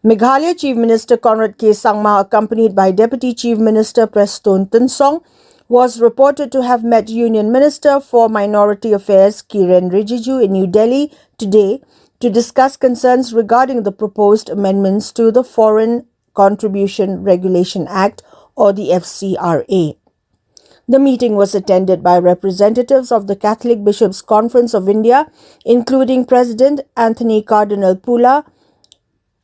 Meghalaya Chief Minister Conrad K. Sangma, accompanied by Deputy Chief Minister Preston Tinsong, was reported to have met Union Minister for Minority Affairs Kiren Rijiju in New Delhi today to discuss concerns regarding the proposed amendments to the Foreign Contribution Regulation Act or the Fcra. The meeting was attended by representatives of the Catholic Bishops' Conference of India, including President Anthony Cardinal Pula,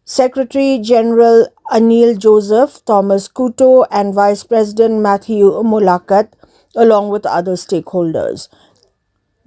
Secretary General Anil Joseph, Thomas Kuto, and Vice President Matthew Mulakat, along with other stakeholders.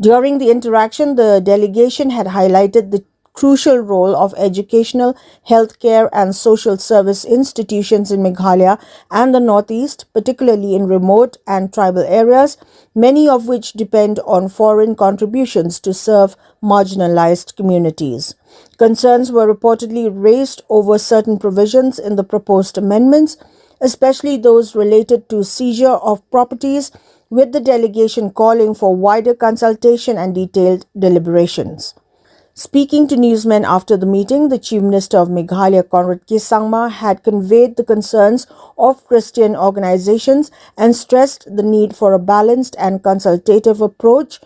During the interaction, the delegation had highlighted the crucial role of educational, healthcare, and social service institutions in Meghalaya and the Northeast, particularly in remote and tribal areas, many of which depend on foreign contributions to serve marginalized communities. Concerns were reportedly raised over certain provisions in the proposed amendments, especially those related to seizure of properties, with the delegation calling for wider consultation and detailed deliberations. Speaking to newsmen after the meeting, the Chief Minister of Meghalaya, Conrad K. Sangma, had conveyed the concerns of Christian organizations and stressed the need for a balanced and consultative approach,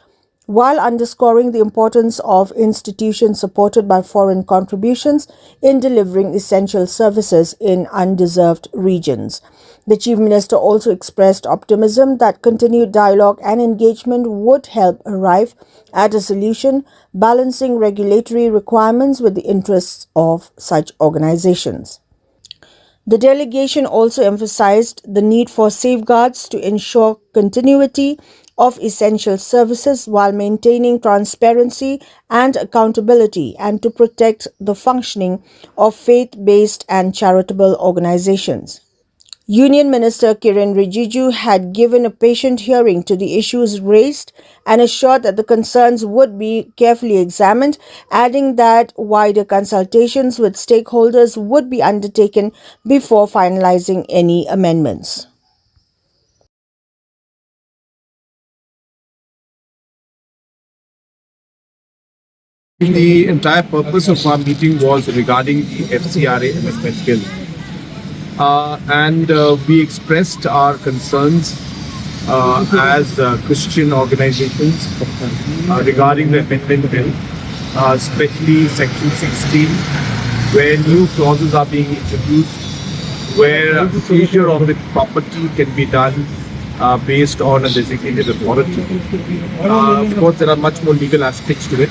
while underscoring the importance of institutions supported by foreign contributions in delivering essential services in undeserved regions. The Chief Minister also expressed optimism that continued dialogue and engagement would help arrive at a solution, balancing regulatory requirements with the interests of such organizations. The delegation also emphasized the need for safeguards to ensure continuity of essential services while maintaining transparency and accountability, and to protect the functioning of faith-based and charitable organizations. Union Minister Kiren Rijiju had given a patient hearing to the issues raised and assured that the concerns would be carefully examined, adding that wider consultations with stakeholders would be undertaken before finalizing any amendments. The entire purpose of our meeting was regarding the Fcra amendment bill. We expressed our concerns as Christian organizations regarding the amendment bill, especially Section 16, where new clauses are being introduced, where seizure of the property can be done based on a designated authority. Of course, there are much more legal aspects to it,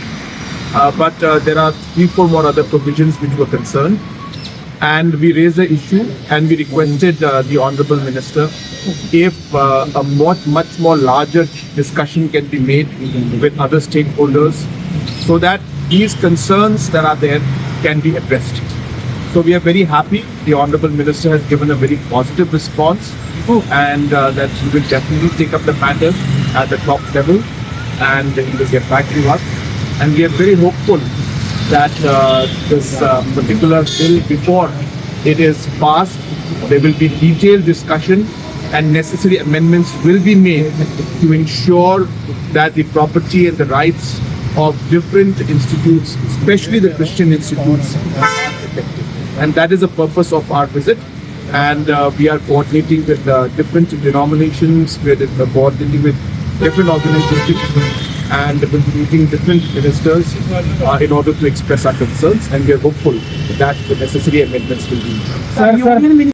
but there are 3-4 more other provisions which were concerned. And we raised the issue and we requested the Honorable Minister if a much more larger discussion can be made with other stakeholders so that these concerns that are there can be addressed. So we are very happy. The Honorable Minister has given a very positive response and that he will definitely take up the matter at the top level and he will get back to us. And we are very hopeful that this particular bill, before it is passed, there will be detailed discussion and necessary amendments will be made to ensure that the property and the rights of different institutes, especially the Christian institutes, are protected. And that is the purpose of our visit. And we are coordinating with different denominations, we are coordinating with different organizations, and we'll be meeting different ministers in order to express our concerns, and we are hopeful that the necessary amendments will be made.